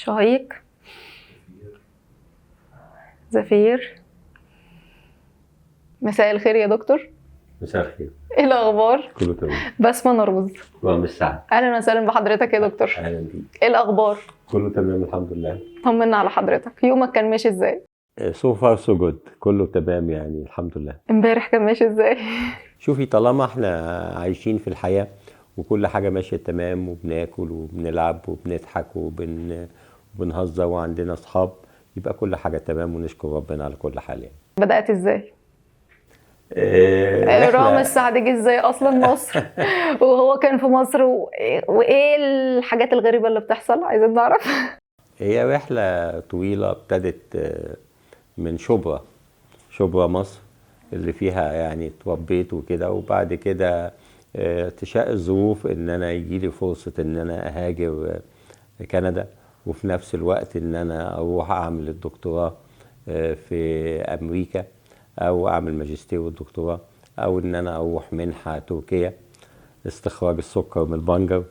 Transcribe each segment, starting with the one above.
شهيق. زفير. مساء الخير يا دكتور. مساء الخير. ايه الاخبار؟ كله تمام. بسمة نرمز. وعم السعد. اهلا وسهلا بحضرتك يا دكتور. اهلا بيك. ايه الاخبار؟ كله تمام الحمد لله. طمنا على حضرتك، يومك كان ماشي ازاي؟ سو فار سو جود، كله تمام يعني الحمد لله. امبارح كان ماشي ازاي؟ شوفي، طالما احنا عايشين في الحياة وكل حاجة ماشية تمام وبناكل وبنلعب وبنضحك وبنهزر وعندنا اصحاب، يبقى كل حاجة تمام ونشكر ربنا على كل حال يعني. بدأت ازاي؟ رحلة. رامي السعد جه ازاي اصلا مصر؟ وهو كان في مصر وايه الحاجات الغريبة اللي بتحصل؟ عايزين نعرف. هي رحلة طويلة ابتدت من شبرا مصر اللي فيها يعني اتربيت وكده، وبعد كده تشاء الظروف ان انا يجيلي فرصة ان انا اهاجر كندا، وفي نفس الوقت ان انا اروح اعمل الدكتوراه في امريكا، او اعمل ماجستير والدكتوراه، او ان انا اروح منحة تركيا استخراج السكر من البنجر.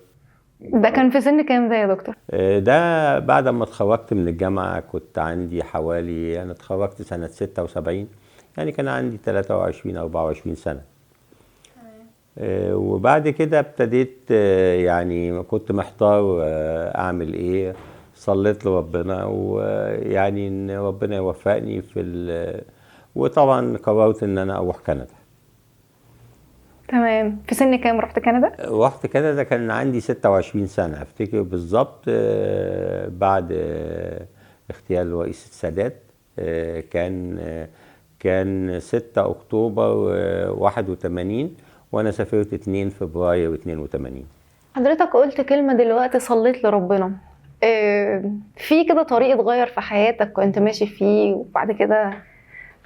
ده كان في سن كام ده يا دكتور؟ ده بعد ما اتخرجت من الجامعة كنت عندي حوالي، أنا اتخرجت سنة 76، يعني كان عندي 23 24 سنة. وبعد كده ابتديت يعني كنت محتار أعمل إيه. صليت لربنا ويعني إن ربنا يوفقني وطبعا قررت إن أنا أروح كندا. تمام. في سن كام رحت كندا؟ رحت كندا كان عندي 26 سنة افتكر بالظبط، بعد اغتيال رئيس السادات. كان 6 أكتوبر 81، وأنا سافرت 2 فبراير 82. حضرتك قلت كلمة دلوقتي صليت لربنا. في كده طريق اتغير في حياتك كنت ماشي فيه وبعد كده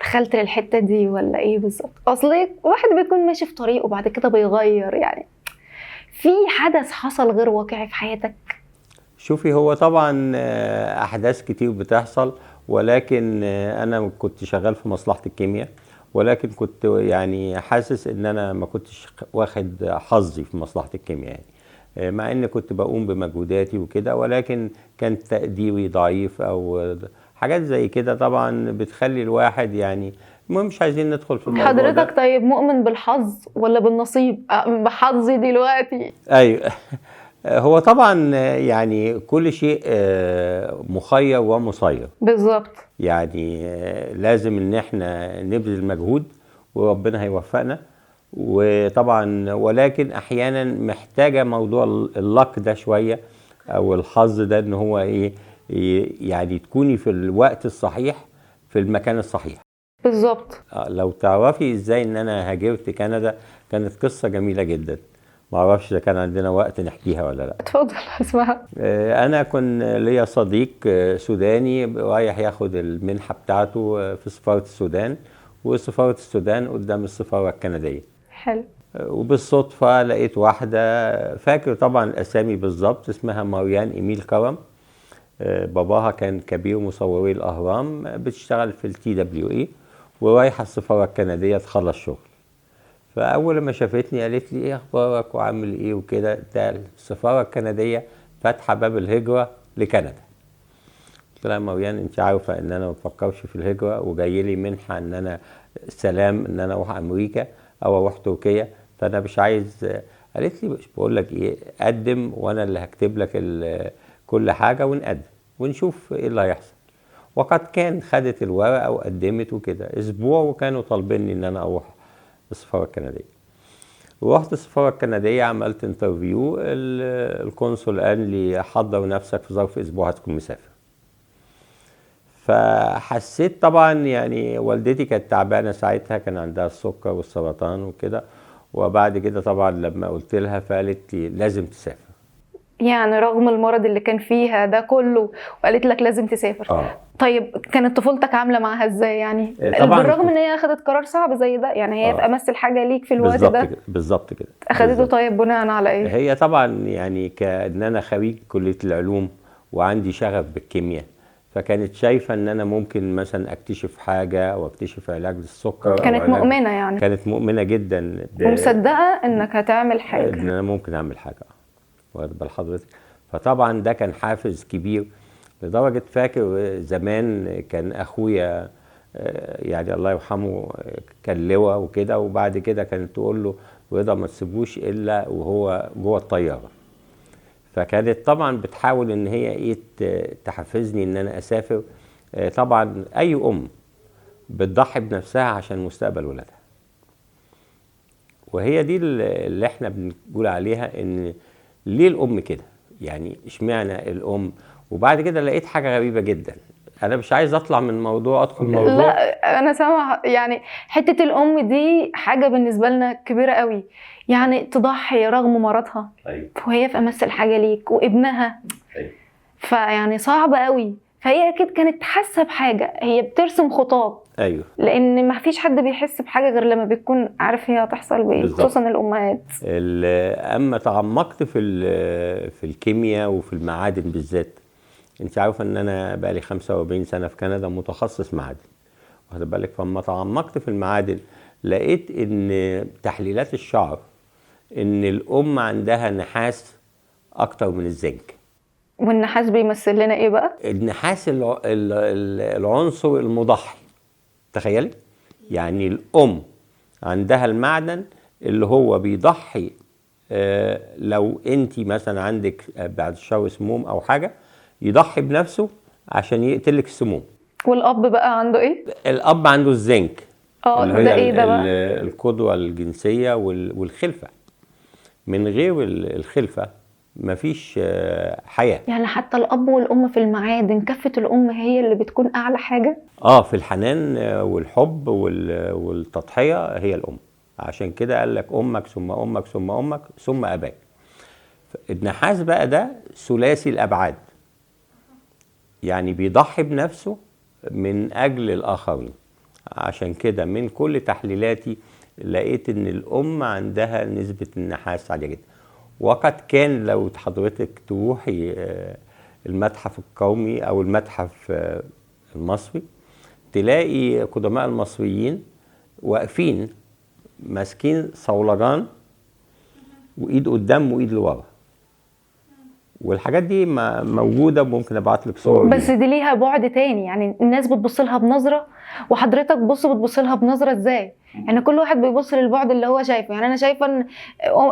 دخلت للحتة دي ولا ايه بالظبط؟ اصل واحد بيكون ماشي في طريق وبعد كده بيغير، يعني في حدث حصل غير واقعي في حياتك؟ شوفي، هو طبعا أحداث كتير بتحصل، ولكن أنا كنت شغال في مصلحة الكيمياء، ولكن كنت يعني حاسس ان انا ما كنتش واخد حظي في مصلحة الكيمياء يعني، مع ان كنت بقوم بمجهوداتي وكده، ولكن كان تقديري ضعيف او حاجات زي كده طبعا بتخلي الواحد يعني. المهم مش عايزين ندخل في الموضوع ده. حضرتك طيب مؤمن بالحظ ولا بالنصيب؟ بحظي دلوقتي. ايوه. هو طبعا يعني كل شيء مخير ومسير. بالظبط. يعني لازم ان احنا نبذل مجهود وربنا هيوفقنا، وطبعا ولكن احيانا محتاجه موضوع اللك ده شويه، او الحظ ده، ان هو ايه، يعني تكوني في الوقت الصحيح في المكان الصحيح. بالظبط. لو تعرفي ازاي ان انا هاجرت كندا، كانت قصه جميله جدا. ما اعرفش اذا كان عندنا وقت نحكيها ولا لا. اتفضل اسمعها. انا كان ليا صديق سوداني رايح ياخد المنحه بتاعته في سفاره السودان، وسفاره السودان قدام السفاره الكنديه. حلو. وبالصدفه لقيت واحده، فاكر طبعا الاسامي بالظبط، اسمها ماريان ايميل كرم. باباها كان كبير مصوري الاهرام، بتشتغل في الTWA ورايحه السفاره الكنديه تخلص شغل. فاول ما شافتني قالت لي ايه اخبارك وعامل ايه وكده. ده السفاره الكنديه فاتحه باب الهجره لكندا. قلت لها ماريان، انت عارفه ان انا ما بفكرش في الهجره، وجاي لي منحه ان انا سلام ان انا اروح امريكا او اروح تركيا، فانا مش عايز. قالت لي بقول لك ايه، قدم وانا اللي هكتب لك كل حاجه، ونقدم ونشوف ايه اللي هيحصل. وقد كان خدت الورقه وقدمت وكده، اسبوع وكانوا طالبيني ان انا اروح السفاره الكنديه. ورحت السفاره الكنديه، عملت انترفيو، القنصل قال لي حضر نفسك في ظرف اسبوع هتكون مسافر. فحسيت طبعا يعني والدتي كانت تعبانه ساعتها، كان عندها السكر والسرطان وكده، وبعد كده طبعا لما قلت لها فقالت لي لازم تسافر. يعني رغم المرض اللي كان فيها ده كله وقالت لك لازم تسافر. طيب كانت طفولتك عامله معاها ازاي يعني؟ طبعا بالرغم ان هي اخذت قرار صعب زي ده، يعني هي في امس الحاجه ليك في الوقت بالزبط ده. كده بالظبط كده اخذته. طيب بناء على ايه؟ هي طبعا يعني كأن انا خريج كليه العلوم وعندي شغف بالكيمياء، فكانت شايفه ان انا ممكن مثلا اكتشف حاجه او اكتشف علاج للسكر. كانت مؤمنه يعني؟ كانت مؤمنه جدا ومصدقه انك هتعمل حاجه، ان انا ممكن اعمل حاجه، واخد بال حضرتك. فطبعا ده كان حافز كبير. لدرجة فاكر زمان كان أخويا يعني الله يرحمه كان لواء وكده، وبعد كده كانت تقول له رضا ما تسيبوش إلا وهو جوه الطيارة. فكانت طبعا بتحاول إن هي إيه تحفزني إن أنا أسافر. طبعا أي أم بتضحي بنفسها عشان مستقبل ولادها، وهي دي اللي احنا بنقول عليها ان ليه الام كده، يعني اشمعنى الام. وبعد كده لقيت حاجه غريبه جدا، انا مش عايز اطلع من موضوع ادخل موضوع. لا انا سامعه، يعني حته الام دي حاجه بالنسبه لنا كبيره قوي، يعني تضحي رغم مرضها. أيوة. وهي في امس الحاجه ليك وابنها. أيوة. فيعني صعبه قوي. فهي اكيد كانت حاسه بحاجه، هي بترسم خطوط. ايوه، لان ما فيش حد بيحس بحاجه غير لما بيكون عارف هي هتحصل بايه، بالظبط. خصوصا الامهات. اما تعمقت في الكيمياء وفي المعادن بالذات. انت عارفه ان انا بقالي 45 سنه في كندا متخصص معادن، واخد بالك. فلما تعمقت في المعادن لقيت ان تحليلات الشعر ان الام عندها نحاس اكتر من الزنك. والنحاس بيمثل لنا ايه بقى؟ النحاس العنصر المضحي. تخيلي، يعني الام عندها المعدن اللي هو بيضحي. لو انت مثلا عندك بعد الشر سموم او حاجه، يضحي بنفسه عشان يقتلك السموم. والاب بقى عنده ايه؟ الاب عنده الزنك، اللي ده هي ايه ده بقى؟ القدوه الجنسيه والخلفه. من غير الخلفه مفيش حياه. يعني حتى الاب والام في المعادن كفه الام هي اللي بتكون اعلى حاجه. في الحنان والحب والتضحيه هي الام. عشان كده قال لك امك ثم امك ثم امك ثم اباك. النحاس بقى ده ثلاثي الابعاد، يعني بيضحي بنفسه من اجل الاخرين. عشان كده من كل تحليلاتي لقيت ان الام عندها نسبه النحاس عاليه جدا. وقد كان لو حضرتك تروحي المتحف القومي او المتحف المصري، تلاقي قدماء المصريين واقفين ماسكين صولجان، وايد قدام وايد لورا. والحاجات دي موجوده، ممكن ابعت لك صور بس ليها. دي ليها بعد تاني، يعني الناس بتبص لها بنظره، وحضرتك بتبص لها بنظره ازاي؟ يعني كل واحد بيبص للبعد اللي هو شايفه. يعني انا شايفه ان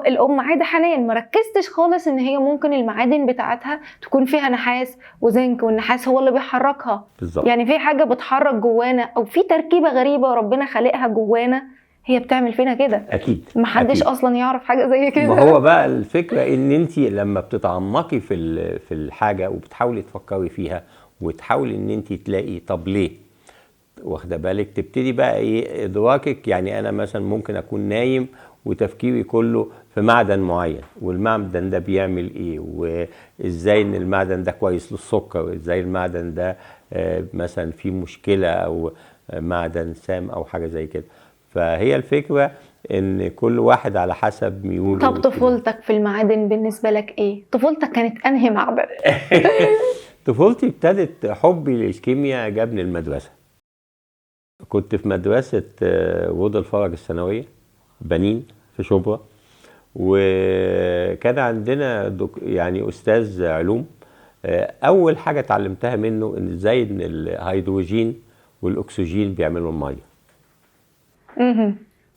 الام عاده حنان، ما ركزتش خالص ان هي ممكن المعادن بتاعتها تكون فيها نحاس وزنك، والنحاس هو اللي بيحركها. بالظبط. يعني في حاجه بتحرك جوانا، او في تركيبه غريبه ربنا خالقها جوانا هي بتعمل فينا كده. اكيد محدش أكيد. اصلا يعرف حاجه زي كده. ما هو بقى الفكره ان انت لما بتتعمقي في الحاجه وبتحاولي تفكري فيها وتحاولي ان انت تلاقي طب ليه، واخده بالك، تبتدي بقى ايه ادراكك. يعني انا مثلا ممكن اكون نايم وتفكيري كله في معدن معين، والمعدن ده بيعمل ايه، وازاي ان المعدن ده كويس للسكر، ازاي المعدن ده مثلا فيه مشكله، او معدن سام او حاجه زي كده. فهي الفكره ان كل واحد على حسب ميوله. طب طفولتك في المعادن بالنسبه لك ايه؟ طفولتك كانت انهي معدن؟ طفولتي ابتدت حبي للكيمياء جابني المدرسه. كنت في مدرسه وضع الفرج الثانويه بنين في شبرا، وكان عندنا يعني استاذ علوم. اول حاجه اتعلمتها منه ان ازاي ان الهيدروجين والاكسجين بيعملوا الميه.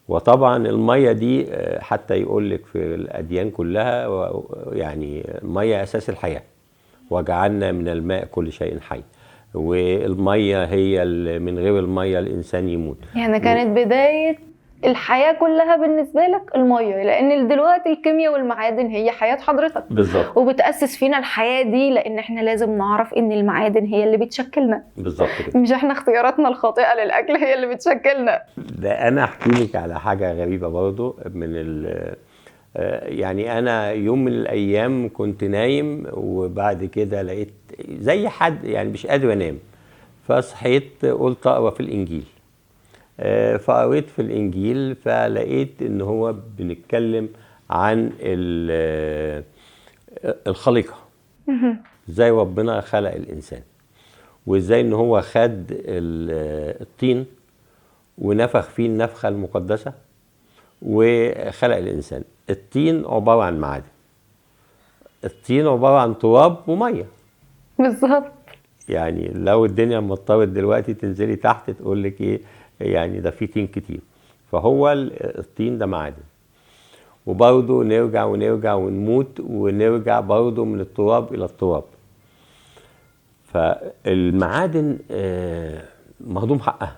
وطبعا الميه دي حتى يقول لك في الاديان كلها يعني الميه اساس الحياه، وجعلنا من الماء كل شيء حي. والميه هي من غير الميه الانسان يموت. يعني كانت بدايه الحياه كلها بالنسبه لك الميه، لان دلوقتي الكيمياء والمعادن هي حياه حضرتك. بالظبط. وبتاسس فينا الحياه دي، لان احنا لازم نعرف ان المعادن هي اللي بتشكلنا. بالظبط كده. مش احنا اختياراتنا الخاطئه للاكل هي اللي بتشكلنا. ده انا احكي لك على حاجه غريبه برضو يعني انا يوم من الايام كنت نايم، وبعد كده لقيت زي حد يعني مش قادر انام، فصحيت قلت اقرا في الانجيل. فقريت في الانجيل فلقيت ان هو بنتكلم عن الخليقه، ازاي ربنا خلق الانسان، وازاي ان هو خد الطين ونفخ فيه النفخه المقدسه وخلق الانسان. الطين عباره عن معادن، الطين عباره عن تراب وميه. بالظبط. يعني لو الدنيا مطرت دلوقتي تنزلي تحت تقول لك ايه، يعني ده في طين كتير. فهو الطين ده معادن. وبرضه نرجع ونرجع ونموت ونرجع برضه من التراب الى التراب. فالمعادن مهضوم حقها.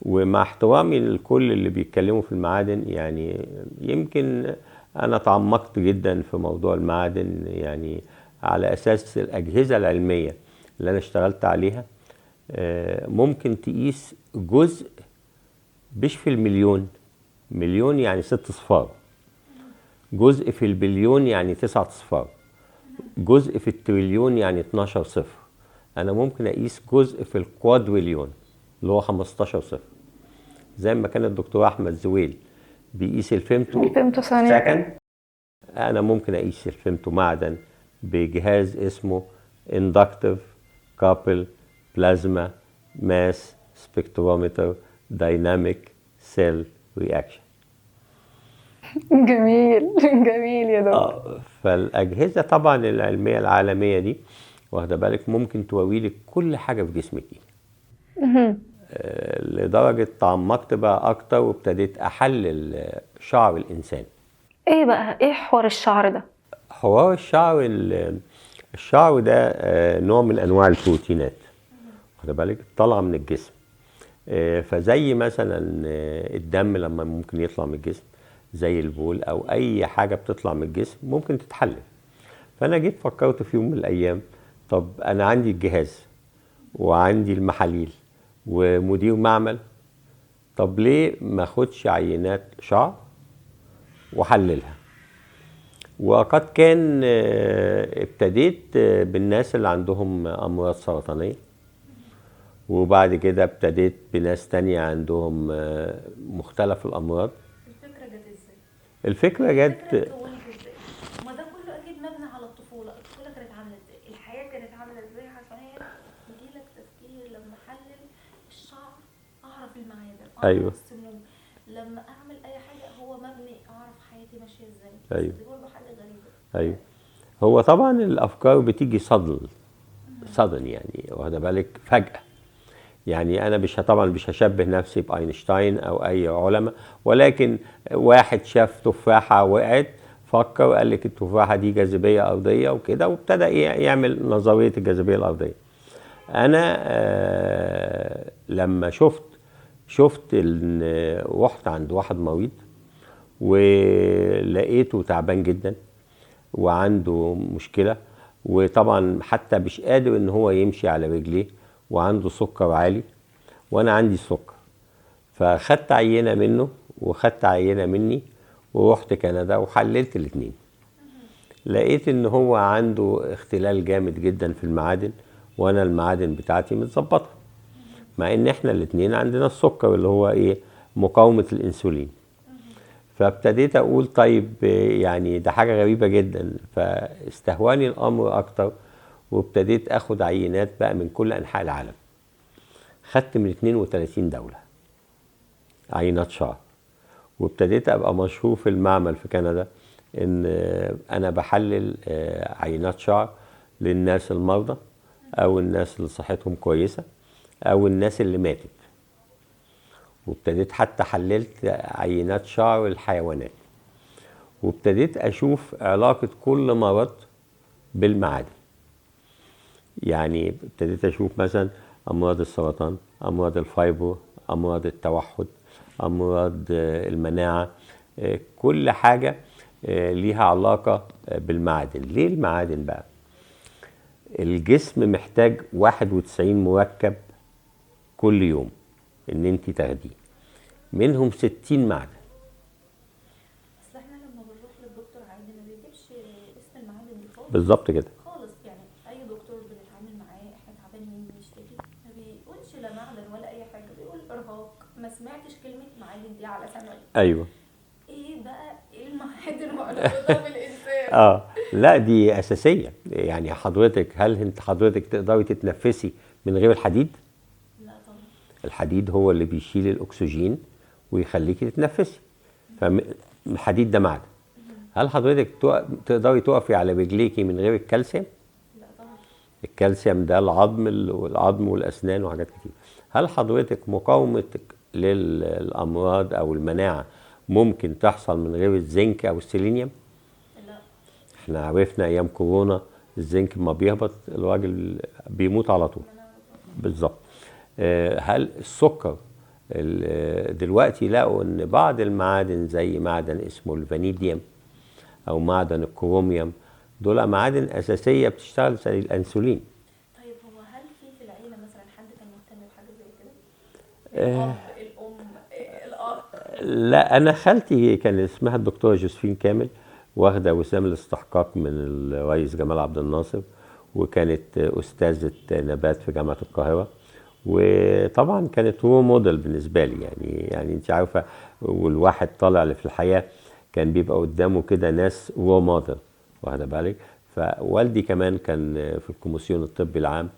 ومع احترامي لكل اللي بيتكلموا في المعادن، يعني يمكن انا تعمقت جدا في موضوع المعادن، يعني على اساس الاجهزه العلميه اللي انا اشتغلت عليها ممكن تقيس جزء مش في المليون، مليون يعني 6 صفار، جزء في البليون يعني 9 صفار، جزء في التريليون يعني 12 صفر. انا ممكن اقيس جزء في الكوادريليون اللي هو 15 صفر. زي ما كان الدكتور احمد زويل بيقيس الفيمتو ثانية سكند، انا ممكن اقيس الفيمتو معدن بجهاز اسمه inductive couple plasma mass spectrometer dynamic cell reaction. جميل جميل يا دكتور. فالاجهزه طبعا العلميه العالميه دي واخده بالك ممكن توريلك كل حاجه في جسمك ايه. لدرجه تعمقت بقى اكتر وابتديت احلل شعر الانسان. ايه بقى ايه حوار الشعر ده؟ حوار الشعر ده نوع من انواع البروتينات واخد بالك طالعه من الجسم. فزي مثلا الدم لما ممكن يطلع من الجسم، زي البول او اي حاجه بتطلع من الجسم ممكن تتحلل. فانا جيت فكرت في يوم من الايام، طب انا عندي الجهاز وعندي المحاليل ومدير معمل، طب ليه ما اخدش عينات شعر واحللها؟ وقد كان ابتديت بالناس اللي عندهم امراض سرطانيه، وبعد كده ابتديت بناس تانية عندهم مختلف الامراض. الفكرة جت ازاي؟ الفكرة جت اتكونت ازاي؟ ما ده كله اكيد مبني على الطفولة كانت عاملة ازاي؟ الحياة كانت عاملة ازاي عشان يجيلك تفكير لما احلل الشعر اعرف المعادن، اعرف أيوة. السموم، لما اعمل اي حاجة هو مبني اعرف حياتي ماشية ازاي. أيوة. دي برضه حاجة غريبة. ايوه. هو طبعا الافكار بتيجي صدن يعني واخده بالك فجأة. يعني انا طبعا مش هشبه نفسي باينشتاين او اي علماء، ولكن واحد شاف تفاحة وقعت فكر وقال لك التفاحة دي جاذبية ارضية وكده، وابتدى يعمل نظرية الجاذبية الارضية. انا لما شفت رحت عند واحد مريض ولقيته تعبان جدا وعنده مشكلة، وطبعا حتى مش قادر ان هو يمشي على رجليه، وعنده سكر عالي وانا عندي سكر. فخدت عينة منه وخدت عينة مني ورحت كندا وحللت الاتنين. لقيت ان هو عنده اختلال جامد جدا في المعادن، وانا المعادن بتاعتي متظبطة، مع ان احنا الاتنين عندنا السكر اللي هو ايه، مقاومة الانسولين. فابتديت اقول طيب يعني ده حاجة غريبة جدا، فاستهواني الامر اكتر وابتديت اخد عينات بقى من كل انحاء العالم. خدت من 32 دولة عينات شعر، وابتديت ابقى مشهور في المعمل في كندا ان انا بحلل عينات شعر للناس المرضى او الناس اللي صحتهم كويسة او الناس اللي ماتت. وابتديت حتى حللت عينات شعر الحيوانات، وابتديت اشوف علاقة كل مرض بالمعادن. يعني ابتديت اشوف مثلا امراض السرطان، امراض الفايبرو، امراض التوحد، امراض المناعة، كل حاجة ليها علاقة بالمعادن. ليه المعادن بقى؟ الجسم محتاج 91 مركب كل يوم ان انت تاخديه، منهم 60 معدن. اصل احنا لما بنروح للدكتور عادي ما بيجيبش اسم المعادن دي خالص. بالظبط كده خالص، يعني اي دكتور بنتعامل معاه احنا تعبانين بنشتكي ما بيقولش لا معدن ولا اي حاجه، بيقول ارهاق. ما سمعتش كلمه معادن دي على سمعي. ايوه. ايه بقى ايه المعادن المعتبره بالانسان؟ لا دي اساسيه. يعني هل انت حضرتك تقدري تتنفسي من غير الحديد؟ لا طبعا. الحديد هو اللي بيشيل الاكسجين ويخليكي تتنفسي، فالحديد ده معدن. هل حضرتك تقدري تقفي على رجليكي من غير الكالسيوم؟ لا طبعا. الكالسيوم ده العظم والاسنان وحاجات كتير. هل حضرتك مقاومتك للامراض او المناعه ممكن تحصل من غير الزنك او السيلينيوم؟ لا. احنا عرفنا ايام كورونا الزنك ما بيهبط الراجل بيموت على طول. بالظبط. هل السكر دلوقتي لقوا ان بعض المعادن زي معدن اسمه الفانيديوم او معدن الكروميوم، دول معادن اساسيه بتشتغل زي الانسولين. طيب هو هل في العيله مثلا حد كان مهتم بحاجه زي كده؟ الاب، الام، الاخ؟ لا، انا خالتي كان اسمها الدكتوره جوزفين كامل، واخده وسام الاستحقاق من الرئيس جمال عبد الناصر، وكانت استاذه نبات في جامعه القاهره، وطبعا كانت هو موديل بالنسبه لي. يعني انت عارفه، والواحد طالع في الحياه كان بيبقى قدامه كده ناس هو موديل، واخده بالك. فوالدي كمان كان في الكوميسيون الطبي العام،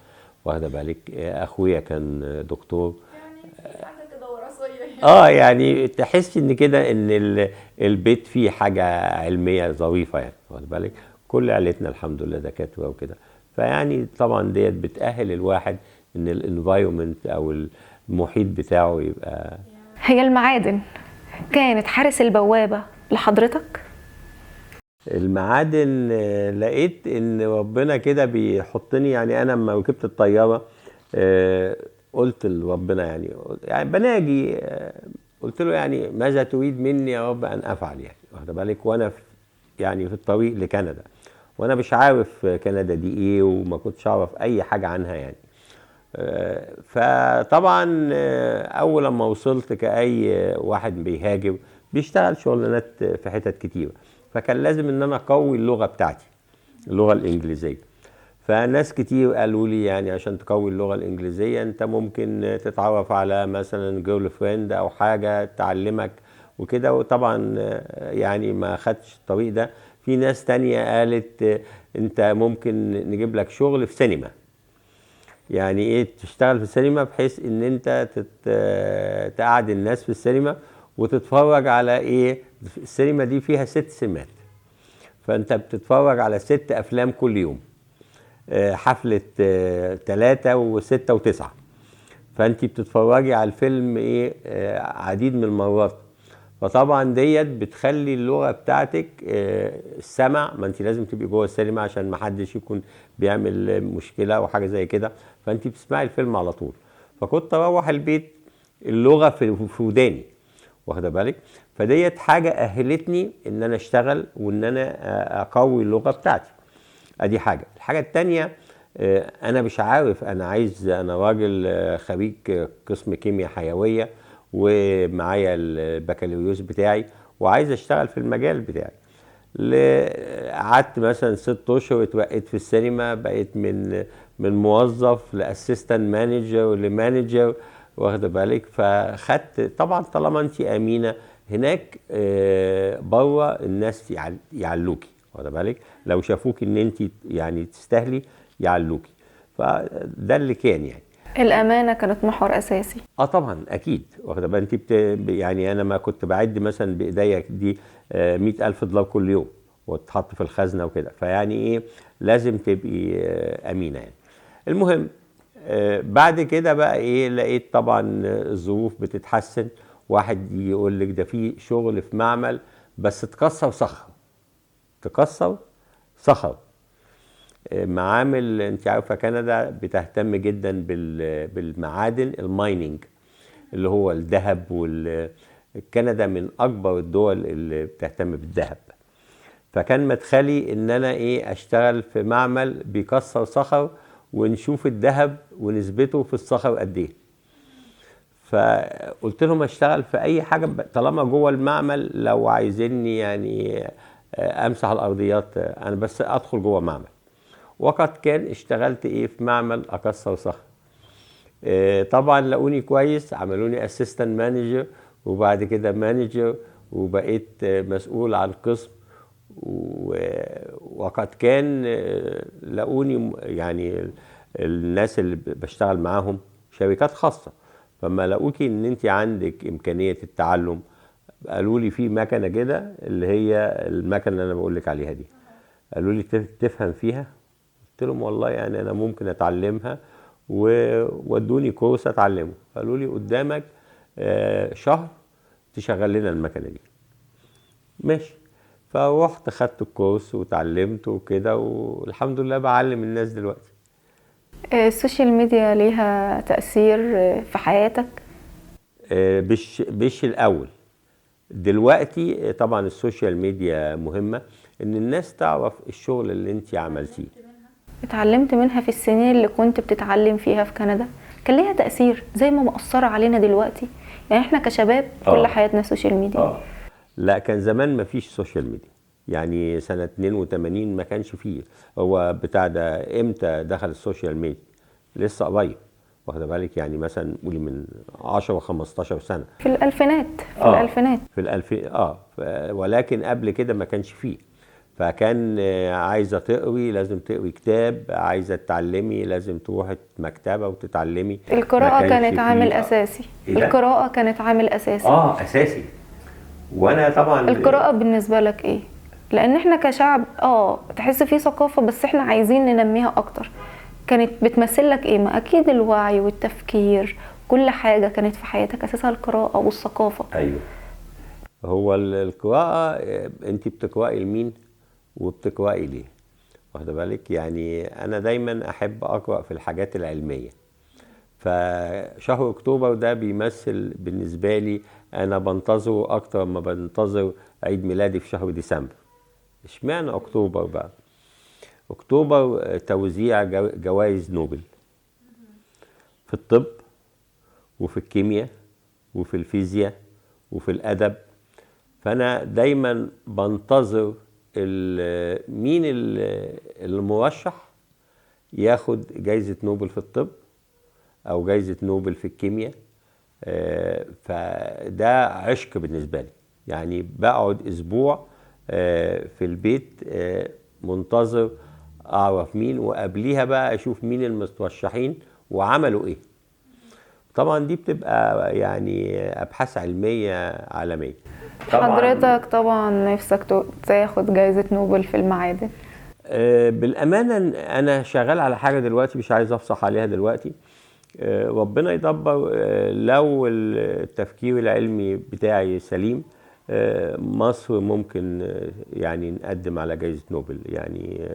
واخده بالك. اخويا كان دكتور. يعني في حاجه كده وراثيه. يعني تحس ان كده ان البيت فيه حاجه علميه ظريفه، يعني واخد بالك. كل عيلتنا الحمد لله دكاتره وكده. فيعني طبعا ديت بتاهل الواحد ان الانفايرمنت او المحيط بتاعه يبقى. هي المعادن كانت حارس البوابة لحضرتك؟ المعادن لقيت ان ربنا كده بيحطني. يعني انا لما ركبت الطياره قلت لربنا، يعني بناجي قلت له يعني ماذا تريد مني يا رب ان افعل، يعني واخد بالك. وانا يعني في الطريق لكندا، وانا مش عارف كندا دي ايه، وما كنتش اعرف اي حاجه عنها يعني. فطبعا اول لما وصلت كاي واحد بيهاجر بيشتغل شغلانات في حتت كتيره، فكان لازم ان انا اقوي اللغه بتاعتي، اللغه الانجليزيه. فناس كتير قالوا لي يعني عشان تقوي اللغه الانجليزيه انت ممكن تتعرف على مثلا جيرل فريند او حاجه تعلمك وكده. وطبعا يعني ما خدتش الطريق ده. في ناس تانية قالت انت ممكن نجيب لك شغل في سينما. يعني ايه تشتغل في السينما؟ بحيث ان انت تقعد الناس في السينما وتتفرج على ايه. السينما دي فيها 6 سينمات، فانت بتتفرج على 6 افلام كل يوم، حفلة 3 و6 و9. فانت بتتفرجي على الفيلم ايه عديد من المرات. فطبعا ديت بتخلي اللغه بتاعتك السمع، ما انت لازم تبقي جوه السينما عشان ما حدش يكون بيعمل مشكله او حاجه زي كده، فانت بتسمعي الفيلم على طول. فكنت اروح البيت اللغه في وداني، واخده بالك. فديت حاجه اهلتني ان انا اشتغل وان انا اقوي اللغه بتاعتي. ادي حاجه. الحاجه الثانيه، انا مش عارف انا راجل خريج قسم كيمياء حيويه ومعايا البكالوريوس بتاعي وعايز اشتغل في المجال بتاعي. قعدت مثلا 6 اشهر، اترقيت في السينما، بقيت من موظف لاسيستنت مانجر لمانجر، واخده بالك. فخدت طبعا طالما انت امينه هناك بره الناس يعلوكي، واخده بالك. لو شافوك ان انت يعني تستاهلي يعلوكي. فده اللي كان يعني. الأمانة كانت محور أساسي. طبعا اكيد، واخده بالك. انت يعني انا ما كنت بعد مثلا بايديا دي $100,000 كل يوم وتحط في الخزنه وكده. فيعني ايه لازم تبقي امينه يعني. المهم بعد كده بقى ايه، لقيت طبعا الظروف بتتحسن. واحد يقول لك ده في شغل في معمل بس تكسر صخر. معامل، انت عارفه كندا بتهتم جدا بالمعادن المايننج اللي هو الذهب. كندا من اكبر الدول اللي بتهتم بالذهب. فكان مدخلي ان انا ايه اشتغل في معمل بيكسر صخر ونشوف الذهب ونثبته في الصخر قد ايه. فقلت لهم اشتغل في اي حاجه طالما جوه المعمل. لو عايزيني يعني امسح الارضيات انا بس ادخل جوه معمل. وقد كان اشتغلت ايه في معمل اكسر صخر. طبعا لقوني كويس، عملوني اسيستنت مانجر وبعد كده مانجر، وبقيت مسؤول عن قسم. وقد كان لقوني يعني الناس اللي بشتغل معاهم شركات خاصة، فما لقوكي ان انت عندك امكانية التعلم قالوا لي في مكنة كده اللي هي المكنة اللي انا بقول لك عليها دي. قالوا لي تفهم فيها؟ قلت لهم والله يعني انا ممكن اتعلمها، وودوني كورس اتعلمه. قالوا لي قدامك شهر تشغل لنا المكنه دي. ماشي. فروحت خدت الكورس واتعلمت وكده، والحمد لله بعلم الناس دلوقتي. السوشيال ميديا ليها تأثير في حياتك؟ مش الاول. دلوقتي طبعا السوشيال ميديا مهمه ان الناس تعرف الشغل اللي انت عملتيه. اتعلمت منها في السنين اللي كنت بتتعلم فيها في كندا؟ كان ليها تأثير زي ما مؤثرة علينا دلوقتي؟ يعني احنا كشباب كل حياتنا سوشيال ميديا. لا، كان زمان ما فيش سوشيال ميديا. يعني سنة 82 ما كانش فيه. هو بتاع ده امتى دخل السوشيال ميديا؟ لسه قريب، واخد بالك؟ يعني مثلا قولي من 10 15 سنة. في الألفينات. في الألفين ولكن قبل كده ما كانش فيه. فكان عايزة تقري لازم تقري كتاب، عايزة تتعلمي لازم تروحي مكتبة وتتعلمي. القراءة كانت عامل أساسي. القراءة كانت عامل أساسي. أساسي. وانا طبعا القراءة بالنسبة لك ايه؟ لان احنا كشعب تحس فيه ثقافة، بس احنا عايزين ننميها اكتر. كانت بتمثل لك ايه؟ ما اكيد الوعي والتفكير، كل حاجة كانت في حياتك اساسها القراءة والثقافة. ايوه. هو القراءة انت بتقرأي لمين وبتقرأي ليه، واخده بالك؟ يعني انا دايما احب اقرأ في الحاجات العلمية. فشهر اكتوبر ده بيمثل بالنسبة لي، انا بنتظره اكتر ما بنتظر عيد ميلادي في شهر ديسمبر. اشمعنى اكتوبر بقى؟ اكتوبر توزيع جوائز نوبل في الطب وفي الكيمياء وفي الفيزياء وفي الادب. فانا دايما بنتظر مين المرشح ياخد جائزة نوبل في الطب او جائزة نوبل في الكيمياء. فده عشق بالنسبة لي. يعني بقعد اسبوع في البيت منتظر اعرف مين، وقبليها بقى اشوف مين المترشحين وعملوا ايه. طبعا دي بتبقى يعني ابحاث علمية عالمية. حضرتك طبعا نفسك تاخد جائزة نوبل في المعادن؟ بالامانة انا شغال على حاجة دلوقتي مش عايز افصح عليها دلوقتي. ربنا يدبر. لو التفكير العلمي بتاعي سليم، مصر ممكن يعني نقدم على جائزة نوبل. يعني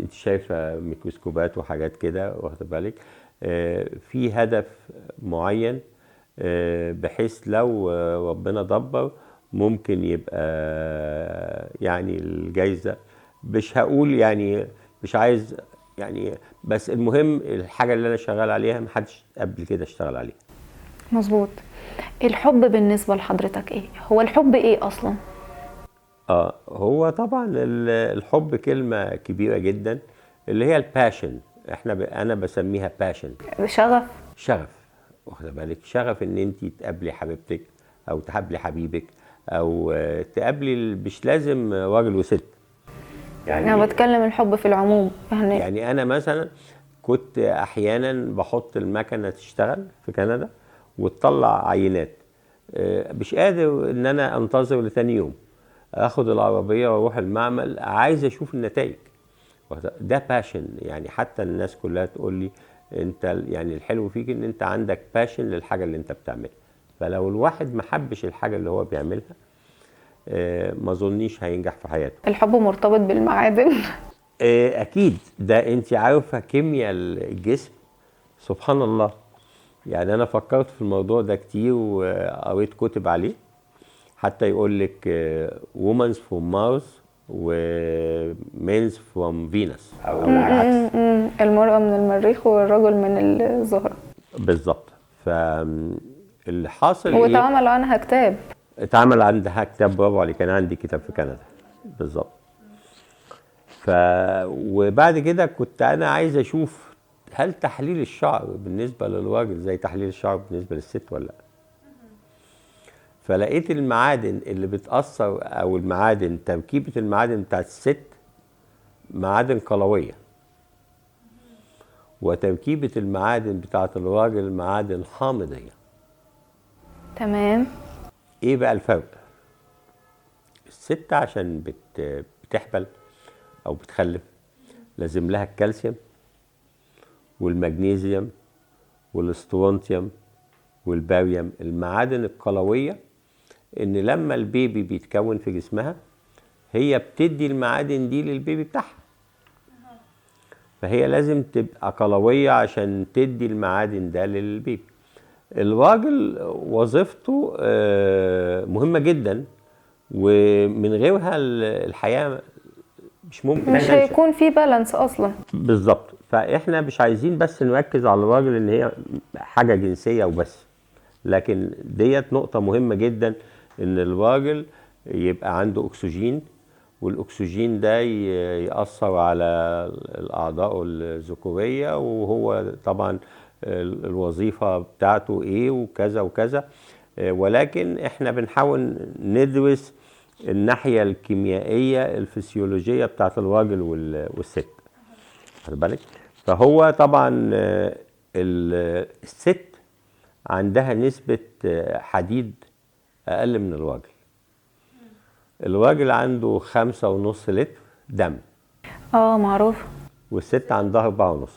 انت شايفة ميكروسكوبات وحاجات كده، واخد بالك؟ في هدف معين، بحيث لو ربنا دبر ممكن يبقى يعني الجائزة. مش هقول يعني، مش عايز يعني، بس المهم الحاجة اللي أنا شغال عليها محدش قبل كده اشتغل عليها. مظبوط. الحب بالنسبة لحضرتك ايه؟ هو الحب ايه أصلا؟ هو طبعا الحب كلمة كبيرة جدا، اللي هي الباشن. أنا بسميها باشن. شغف، واخد بالك؟ شغف إن أنت تقابلي حبيبتك أو تقابلي حبيبك، أو تقابلي، مش لازم راجل وست. يعني أنا بتكلم الحب في العموم. يعني أنا مثلا كنت أحيانا بحط المكنة تشتغل في كندا وتطلع عينات، مش قادر إن أنا أنتظر لتاني يوم، أخد العربية وأروح المعمل، عايز أشوف النتائج. ده باشن. يعني حتى الناس كلها تقول لي أنت يعني الحلو فيك إن أنت عندك باشن للحاجة اللي أنت بتعملها. فلو الواحد ما حبش الحاجة اللي هو بيعملها، ما ظنيش هينجح في حياته. الحب مرتبط بالمعادن؟ اكيد. ده انت عارفه كيمياء الجسم، سبحان الله. يعني انا فكرت في الموضوع ده كتير وقريت كتب عليه. حتى يقول لك women's from Mars و men's from Venus او العكس. المرأة من المريخ والرجل من الزهرة. بالظبط. فاللي حاصل واتعمل عنها كتاب. اتعمل عندها كتاب، برافو عليك. كان عندي كتاب في كندا بالظبط. وبعد كده كنت انا عايز اشوف هل تحليل الشعر بالنسبه للراجل زي تحليل الشعر بالنسبه للست ولا لا. فلقيت المعادن اللي بتاثر، او المعادن، تركيبه المعادن بتاعت الست معادن قلويه، وتركيبه المعادن بتاعت الراجل معادن حامضيه. تمام. ايه بقى الفرق؟ الست عشان بتحبل او بتخلف لازم لها الكالسيوم والمغنيسيوم والاسترونتيوم والباريوم، المعادن القلوية، ان لما البيبي بيتكون في جسمها هي بتدي المعادن دي للبيبي بتاعها، فهي لازم تبقى قلوية عشان تدي المعادن ده للبيبي. الراجل وظيفته مهمة جدا، ومن غيرها الحياة مش ممكن مش تنشأ. هيكون في بالانس اصلا. بالظبط. فاحنا مش عايزين بس نركز على الراجل ان هي حاجة جنسية وبس، لكن ديت نقطة مهمة جدا، ان الراجل يبقى عنده اكسجين، والاكسجين ده يأثر على الاعضاء الذكورية، وهو طبعا الوظيفة بتاعته ايه وكذا وكذا. ولكن احنا بنحاول ندرس الناحية الكيميائية الفسيولوجية بتاعت الراجل والست، خد بالك. فهو طبعا الست عندها نسبة حديد أقل من الراجل. الراجل عنده 5.5 لتر دم، معروف. والست عندها 4.5.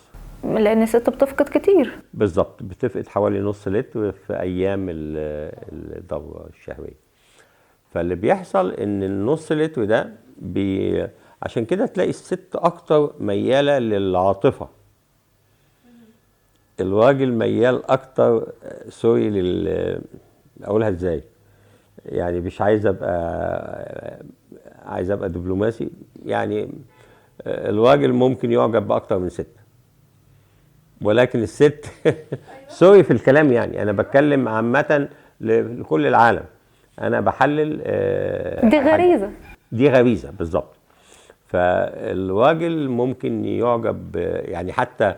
لان الست بتفقد كتير. بالظبط، بتفقد حوالي نص لتر في أيام الدورة الشهرية. فاللي بيحصل إن النص لتر ده عشان كده تلاقي الست أكتر ميالة للعاطفة، الراجل ميال أكتر سوري أقولها إزاي، يعني مش عايز أبقى دبلوماسي، يعني الراجل ممكن يعجب بأكتر من ست، ولكن الست سوري في الكلام، يعني أنا بتكلم عامة لكل العالم، أنا بحلل دي غريزة. دي غريزة بالظبط. فالراجل ممكن يعجب، يعني حتى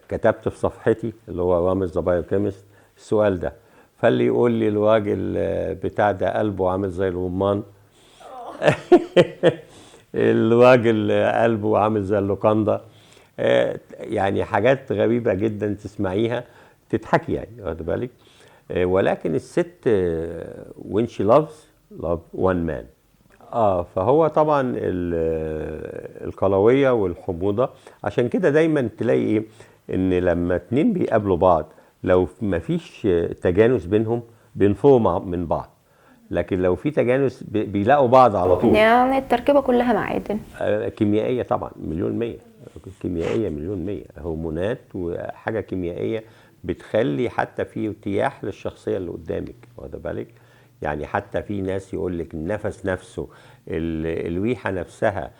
كتبت في صفحتي اللي هو رامز ذا بايوكيمست السؤال ده، فاللي يقول لي الراجل بتاع ده قلبه عامل زي الرمان الراجل قلبه عامل زي اللوكاندا، يعني حاجات غريبة جدا تسمعيها تضحكي، يعني واخد بالك. ولكن الست when she love one man. فهو طبعا القلوية والحموضة، عشان كده دايما تلاقي ايه، ان لما اتنين بيقابلوا بعض لو مفيش تجانس بينهم بينفروا من بعض، لكن لو في تجانس بيلاقوا بعض على طول. يعني التركيبة كلها معادن كيميائية طبعا 100%، كيميائية 100%، هرمونات وحاجة كيميائية بتخلي حتى في ارتياح للشخصية اللي قدامك، واخد بالك. يعني حتى في ناس يقول لك النفس نفسه، الريحة نفسها،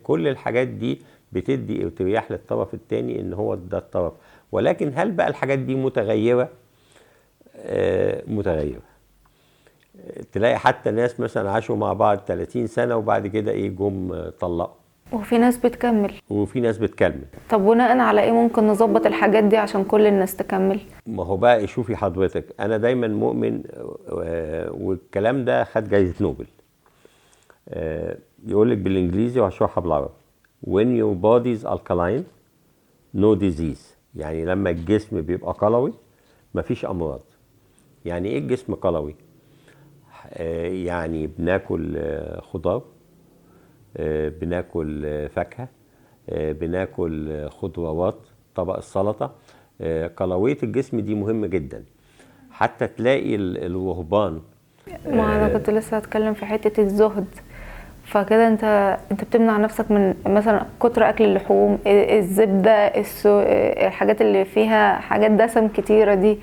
كل الحاجات دي بتدي ارتياح للطرف الثاني ان هو ده الطرف. ولكن هل بقى الحاجات دي متغيرة؟ متغيرة. تلاقي حتى ناس مثلا عاشوا مع بعض 30 سنة وبعد كده ايه جم طلقوا، وفي ناس بتكمل. وفي ناس بتكمل. طب بناء على ايه ممكن نظبط الحاجات دي عشان كل الناس تكمل؟ ما هو بقى شوفي حضرتك، انا دايما مؤمن، والكلام ده خد جايزة نوبل، يقول لك بالانجليزي وهشرحها بالعربي: when your body is alkaline no disease. يعني لما الجسم بيبقى قلوي مفيش امراض. يعني ايه الجسم قلوي؟ يعني بناكل خضار، بناكل فاكهة، بناكل خضروات، طبق السلطة. قلوية الجسم دي مهمة جدا. حتى تلاقي الرهبان، ما انا كنت لسه هتكلم في حتة الزهد، فكده انت بتمنع نفسك من مثلا كتر اكل اللحوم، الزبدة، الحاجات اللي فيها حاجات دسم كتيرة دي.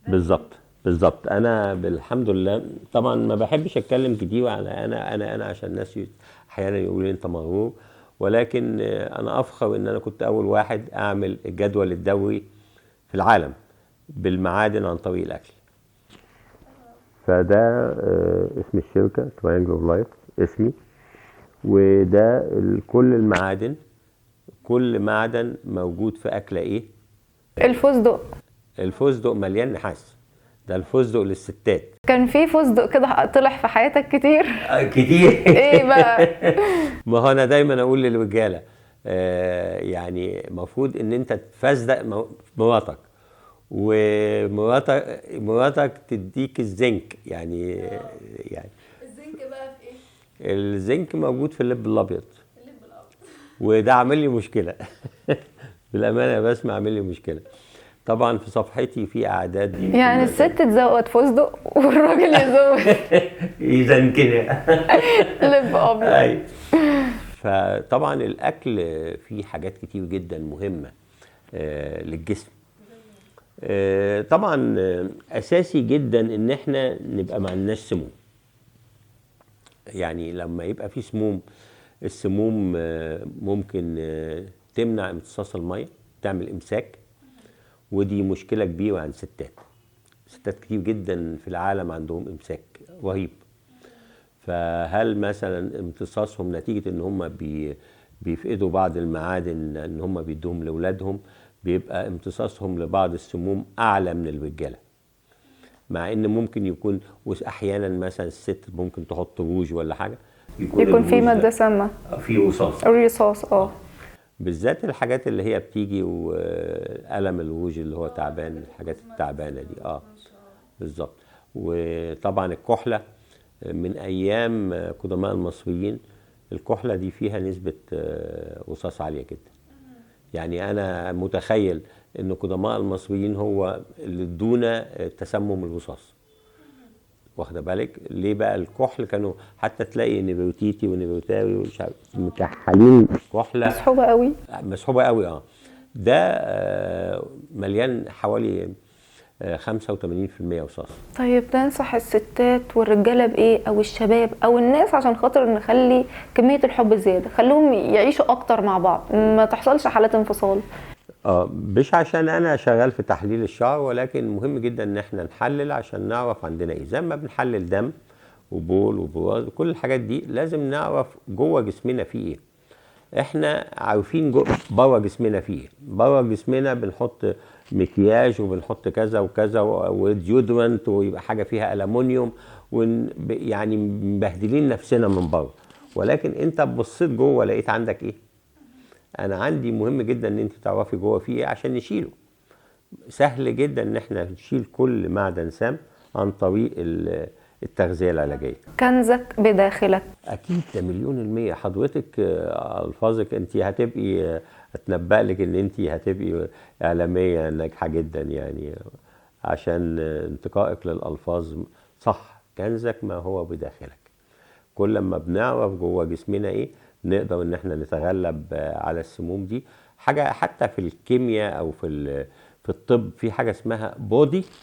بالظبط. انا الحمد لله طبعا ما بحبش اتكلم كتير على انا عشان الناس احيانا يقولوا لي انت مغرور، ولكن انا افخر ان انا كنت اول واحد اعمل الجدول الدوري في العالم بالمعادن عن طريق الاكل. فده اسم الشركه تراينجل اوف لايف اسمي، وده كل المعادن، كل معدن موجود في اكله ايه. الفستق مليان نحاس، ده الفستق للستات. كان في فستق كده طلع في حياتك كتير؟ كتير. ايه بقى؟ ما هو انا دايما اقول للرجاله يعني المفروض ان انت تفزدق مراتك، ومراتك تديك الزنك، يعني الزنك بقى في ايه؟ الزنك موجود في اللب الابيض. اللب الابيض. وده عامل لي مشكله. بالامانه بسمع عامل لي مشكله. طبعا في صفحتي في اعداد دي يعني الست تزود فستق والراجل يزود اذا كده. لب ابيض. اي. فطبعا الاكل فيه حاجات كتير جدا مهمه للجسم. طبعا اساسي جدا ان احنا نبقى ما عندناش سموم. يعني لما يبقى في سموم، السموم ممكن تمنع امتصاص الميه، تعمل امساك، ودي مشكله كبيره عند ستات كتير جدا في العالم عندهم امساك رهيب. فهل مثلا امتصاصهم نتيجه ان هم بيفقدوا بعض المعادن ان هم بيدوهم لاولادهم، بيبقى امتصاصهم لبعض السموم اعلى من الرجاله. مع ان ممكن يكون احيانا مثلا الست ممكن تحط روج ولا حاجه يكون في ماده سامه، في رصاص. الرصاص بالذات الحاجات اللي هي بتيجي وألم الروج اللي هو تعبان، الحاجات التعبانه دي. بالظبط. وطبعا الكحله من ايام قدماء المصريين، الكحله دي فيها نسبه رصاص عاليه جدا. يعني انا متخيل ان قدماء المصريين هو اللي ادونا تسمم الرصاص. واخده بالك ليه بقى؟ الكحل كانوا حتى تلاقي نبرتيتي ونبرتاوي ومش عارف مكحلين كحله مسحوبه قوي. ده مليان حوالي 85% رصاص. طيب تنصح الستات والرجاله بايه، او الشباب او الناس، عشان خاطر نخلي كميه الحب زياده، خلوهم يعيشوا اكتر مع بعض، ما تحصلش حالات انفصال؟ مش عشان انا شغال في تحليل الشعر، ولكن مهم جدا ان احنا نحلل عشان نعرف عندنا ايه. زي ما بنحلل دم وبول وبراز وكل الحاجات دي، لازم نعرف جوه جسمنا فيه ايه. احنا عارفين بره جسمنا فيه ايه. بره جسمنا بنحط مكياج وبنحط كذا وكذا وديودرنت، ويبقى حاجه فيها ألمونيوم، يعني مبهدلين نفسنا من بره. ولكن انت بصيت جوه لقيت عندك ايه؟ انا عندي مهم جدا ان انت تعرفي جوه فيه ايه عشان نشيله. سهل جدا ان احنا نشيل كل معدن سام عن طريق التغذيه العلاجيه. كنزك بداخلك. اكيد، ده 100%. حضرتك الفاظك انت هتبقي، اتنبأ لك ان انت هتبقي اعلاميه ناجحه جدا، يعني عشان انتقائك للالفاظ صح. كنزك ما هو بداخلك. كل ما بنعرف جوه جسمنا ايه، نقدر ان احنا نتغلب على السموم دي. حاجه حتى في الكيمياء او في الطب في حاجه اسمها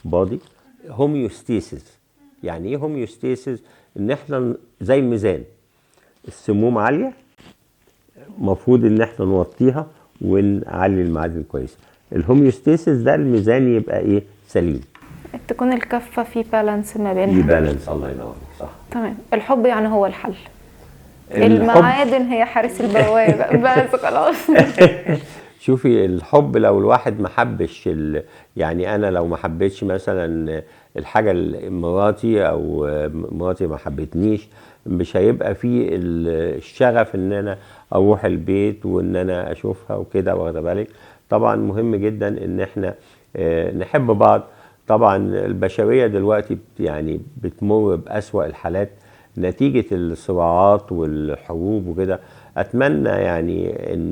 بودي هوميوستيسيس. يعني ايه هوميوستيسيس؟ ان احنا زي الميزان، السموم عاليه مفروض ان احنا نوطيها ونعلي المعادن كويس. الهوميوستيسيس ده الميزان يبقى ايه؟ سليم، تكون الكفه في بالانس ما بينها. في بالانس. الله ينور، صح. تمام. الحب يعني هو الحل. المعادن هي حارس البوابه. بس خلاص. شوفي، الحب لو الواحد ما حبش يعني انا لو ما حبيتش مثلا الحاجه مراتي، او مراتي ما حبتنيش، مش هيبقى فيه الشغف ان انا اروح البيت وان انا اشوفها وكده. واخده بالك؟ طبعا مهم جدا ان احنا نحب بعض. طبعا البشريه دلوقتي يعني بتمر بأسوأ الحالات نتيجه الصراعات والحروب وكده. اتمنى يعني ان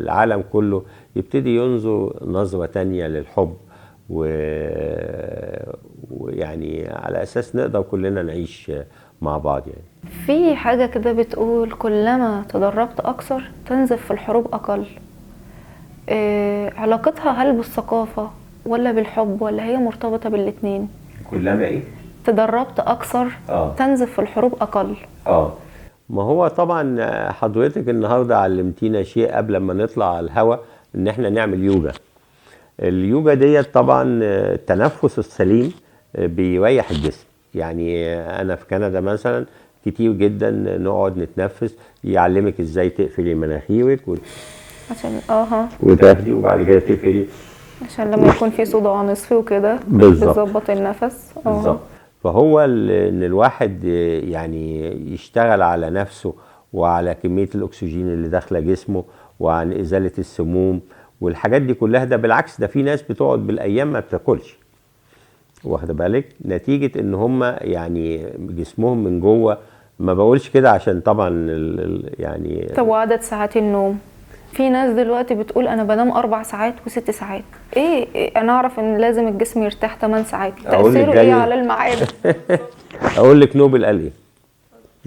العالم كله يبتدي ينظر نظرة تانية للحب، ويعني على اساس نقدر كلنا نعيش مع بعض. يعني في حاجة كده بتقول كلما تدربت اكثر تنزف في الحروب اقل. علاقتها هل بالثقافة ولا بالحب، ولا هي مرتبطة بالاتنين؟ كلما ايه؟ تدربت اكثر تنزف في الحروب اقل. ما هو طبعا حضرتك النهارده علمتينا شيء قبل ما نطلع على الهوا، ان احنا نعمل يوجا. اليوجا ديت طبعا التنفس السليم بيريح الجسم. يعني انا في كندا مثلا كتير جدا نقعد نتنفس، يعلمك ازاي تقفلي مناخيرك عشان وتاخدي، وبعد كده تقفلي عشان لما يكون في صداع نصفي وكده بتظبط النفس. بالظبط. فهو ان الواحد يعني يشتغل على نفسه وعلى كمية الاكسجين اللي داخله جسمه، وعن ازالة السموم والحاجات دي كلها. ده بالعكس، ده في ناس بتقعد بالايام ما بتاكلش، واخده بالك، نتيجة ان هم يعني جسمهم من جوه. ما بقولش كده عشان طبعا يعني. طب وعدد ساعات النوم؟ في ناس دلوقتي بتقول انا بنام 4 ساعات و6 ساعات. إيه انا اعرف ان لازم الجسم يرتاح 8 ساعات، أقول لك تأثيره ايه جاي. على المعادة؟ اقول لك نوبل قال ايه.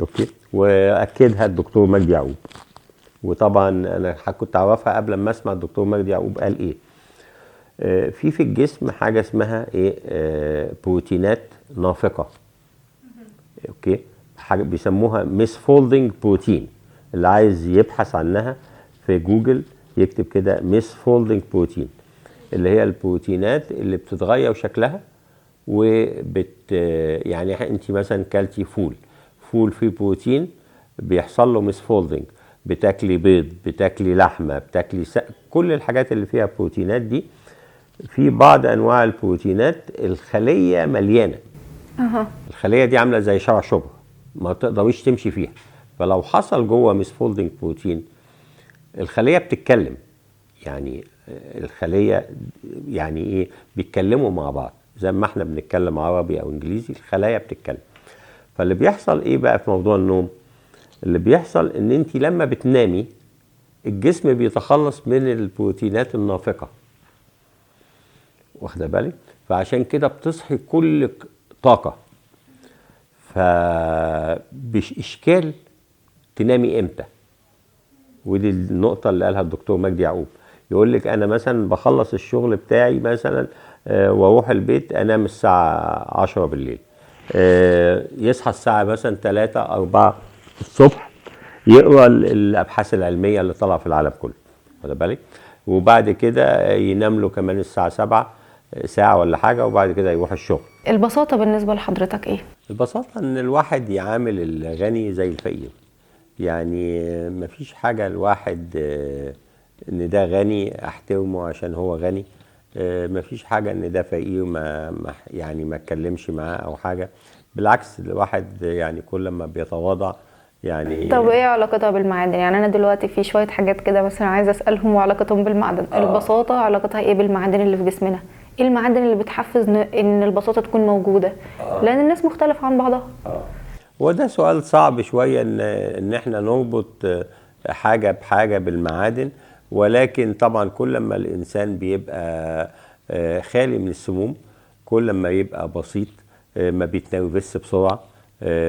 اوكي، واكدها الدكتور مجدي يعقوب. وطبعا انا كنت اعرفها قبل ما اسمع الدكتور مجدي يعقوب قال ايه. في الجسم حاجه اسمها ايه، بروتينات نافقه. اوكي، حاجه بيسموها ميس فولدنج بروتين. اللي عايز يبحث عنها في جوجل يكتب كده ميس فولدنج بروتين، اللي هي البروتينات اللي بتتغير شكلها يعني انت مثلا كلتي فول فيه بروتين بيحصل له ميس فولدنج، بتاكلي بيض، بتاكلي لحمه، بتاكلي كل الحاجات اللي فيها بروتينات دي. في بعض انواع البروتينات الخليه مليانه. الخليه دي عامله زي شرع شبر، ما تقدريش تمشي فيها. فلو حصل جوه ميس فولدنج بروتين، الخليه بتتكلم. يعني الخليه يعني ايه، بيتكلموا مع بعض زي ما احنا بنتكلم عربي او انجليزي، الخلايا بتتكلم. فاللي بيحصل ايه بقى في موضوع النوم؟ اللي بيحصل ان انت لما بتنامي الجسم بيتخلص من البروتينات النافقه، واخده بالك؟ فعشان كده بتصحي كل طاقه. فمش اشكال تنامي امتى. ودي النقطه اللي قالها الدكتور مجدي يعقوب. يقول لك انا مثلا بخلص الشغل بتاعي مثلا واروح البيت انام الساعه 10 بالليل، يصحى الساعه مثلا 3 4 الصبح يقرا الابحاث العلميه اللي طالعه في العالم كله، واخد بالك؟ وبعد كده ينام له كمان الساعه 7 ساعه ولا حاجه، وبعد كده يروح الشغل. البساطة بالنسبة لحضرتك ايه؟ البساطه ان الواحد يعامل الغني زي الفقير. يعني مفيش حاجه الواحد ان ده غني احترمه عشان هو غني، مفيش حاجه ان ده فقير يعني ما اتكلمش معاه او حاجه. بالعكس، الواحد يعني كل ما بيتواضع يعني. طب ايه علاقتها بالمعادن؟ يعني انا دلوقتي في شوية حاجات كده مثلا عايزة اسألهم وعلاقتهم بالمعدن. البساطة علاقتها ايه بالمعادن اللي في جسمنا؟ ايه المعادن اللي بتحفز ان البساطة تكون موجودة؟ لان الناس مختلفة عن بعضها. وده سؤال صعب شوية ان احنا نربط حاجة بحاجة بالمعادن. ولكن طبعا كل ما الانسان بيبقى خالي من السموم، كل ما يبقى بسيط، ما بيتنرفزش بسرعة،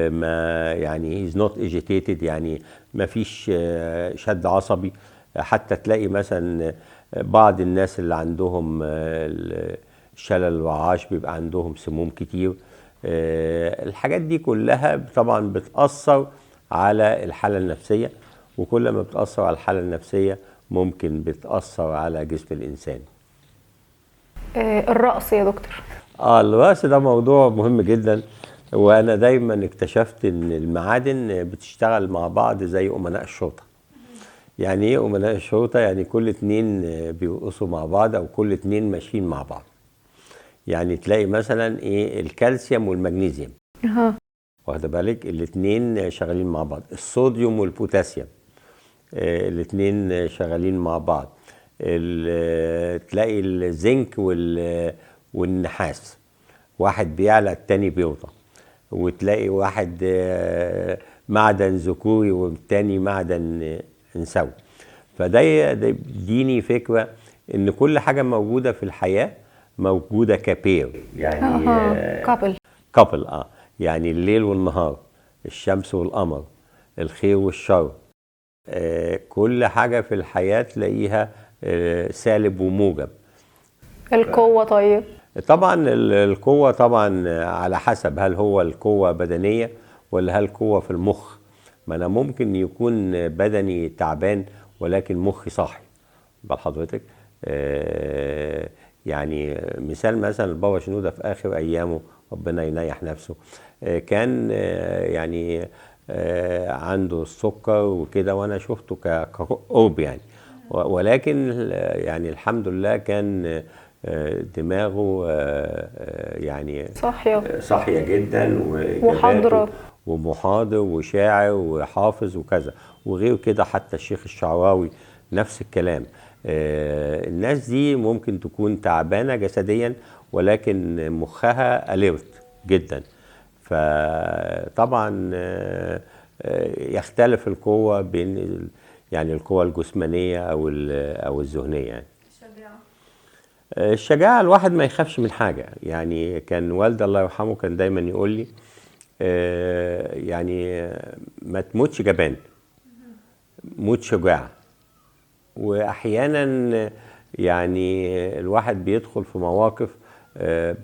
ما يعني he's not agitated، يعني ما فيش شد عصبي. حتى تلاقي مثلا بعض الناس اللي عندهم الشلل الوعاش بيبقى عندهم سموم كتير. الحاجات دي كلها طبعا بتأثر على الحالة النفسية، وكل ما بتأثر على الحالة النفسية ممكن بتأثر على جسم الإنسان. الرقص يا دكتور. الرقص ده موضوع مهم جدا. وأنا دايما اكتشفت إن المعادن بتشتغل مع بعض زي أمناء الشرطة. يعني إيه أمناء الشرطة؟ يعني كل اتنين بيرقصوا مع بعض، أو كل اتنين ماشيين مع بعض. يعني تلاقي مثلا ايه الكالسيوم والمغنيسيوم، واخده بالك؟ الاثنين شغالين مع بعض. الصوديوم والبوتاسيوم الاثنين شغالين مع بعض. تلاقي الزنك والنحاس، واحد بيعلى التاني بيوطى. وتلاقي واحد معدن ذكوري والتاني معدن انثوي. فده يديني فكره ان كل حاجه موجوده في الحياه موجوده كبير، يعني كابل. يعني الليل والنهار، الشمس والقمر، الخير والشر، كل حاجه في الحياه تلاقيها سالب وموجب. القوه طيب طبعا القوه طبعا على حسب، هل هو القوه بدنيه ولا هل قوه في المخ. ما انا ممكن يكون بدني تعبان ولكن مخي صاحي. بل حضرتك يعني مثال مثلا البابا شنودة في آخر أيامه ربنا ينيح نفسه، كان يعني عنده السكر وكده، وأنا شفته كقرب يعني. ولكن يعني الحمد لله كان دماغه يعني صاحية جدا، وحاضرة ومحاضر وشاعر وحافظ وكذا. وغير كده حتى الشيخ الشعراوي نفس الكلام. الناس دي ممكن تكون تعبانة جسديا ولكن مخها أليرت جدا. فطبعا يختلف القوة بين يعني القوة الجسمانية أو الذهنية يعني. الشجاعة. الشجاعة الواحد ما يخافش من حاجة. يعني كان والدي الله يرحمه كان دايما يقول لي يعني ما تموتش جبان، موت شجاع. وأحيانا يعني الواحد بيدخل في مواقف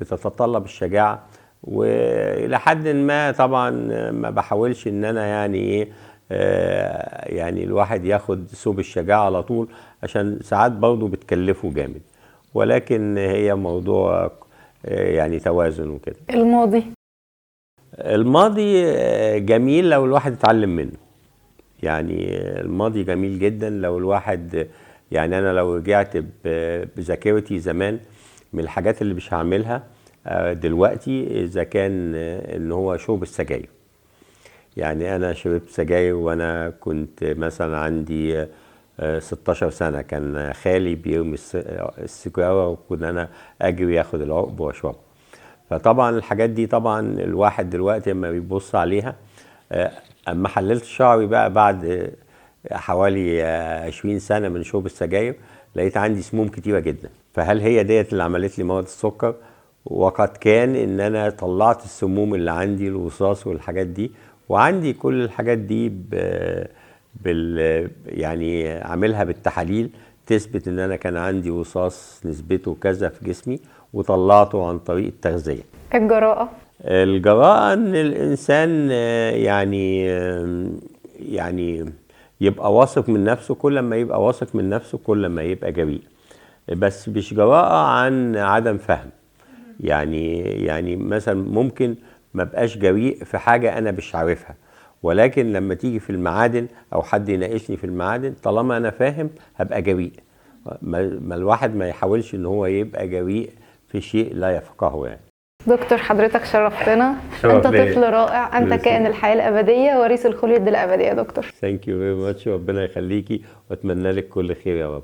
بتتطلب الشجاعة، وإلى حد ما طبعا ما بحاولش إن أنا يعني إيه يعني الواحد ياخد ثوب الشجاعة على طول، عشان ساعات برضه بتكلفه جامد، ولكن هي موضوع يعني توازن وكده. الماضي جميل لو الواحد اتعلم منه. يعني الماضي جميل جدا لو الواحد، يعني انا لو رجعت بذاكرتي زمان من الحاجات اللي مش هعملها دلوقتي، اذا كان ان هو شرب السجاير. يعني انا شربت سجاير وانا كنت مثلا عندي 16 سنة. كان خالي بيرمي السيجارة وكنا انا اجري اخد العقب واشربه. فطبعا الحاجات دي طبعا الواحد دلوقتي لما بيبص عليها، اما حللت شعري بقى بعد حوالي 20 سنة من شرب السجاير، لقيت عندي سموم كتيرة جدا. فهل هي ديت اللي عملت لي مرض السكر؟ وقد كان ان انا طلعت السموم اللي عندي، الرصاص والحاجات دي، وعندي كل الحاجات دي يعني عاملها بالتحاليل تثبت ان انا كان عندي رصاص نسبته كذا في جسمي، وطلعته عن طريق التغذية. الجراءة ان الانسان يعني يبقى واثق من نفسه. كل ما يبقى واثق من نفسه كل ما يبقى جريء، بس مش جراءة عن عدم فهم. يعني مثلا ممكن ما بقاش جريء في حاجة انا مش عارفها، ولكن لما تيجي في المعادن او حد يناقشني في المعادن، طالما انا فاهم هبقى جريء. ما الواحد ما يحاولش ان هو يبقى جريء في شيء لا يفقهه يعني. دكتور حضرتك شرفتنا. انت طفل رائع، انت كائن الحياة الأبدية، وريث الخلود الأبدي يا دكتور. ثانك يو فيري ماتش، ربنا يخليكي واتمنى لك كل خير يا رب.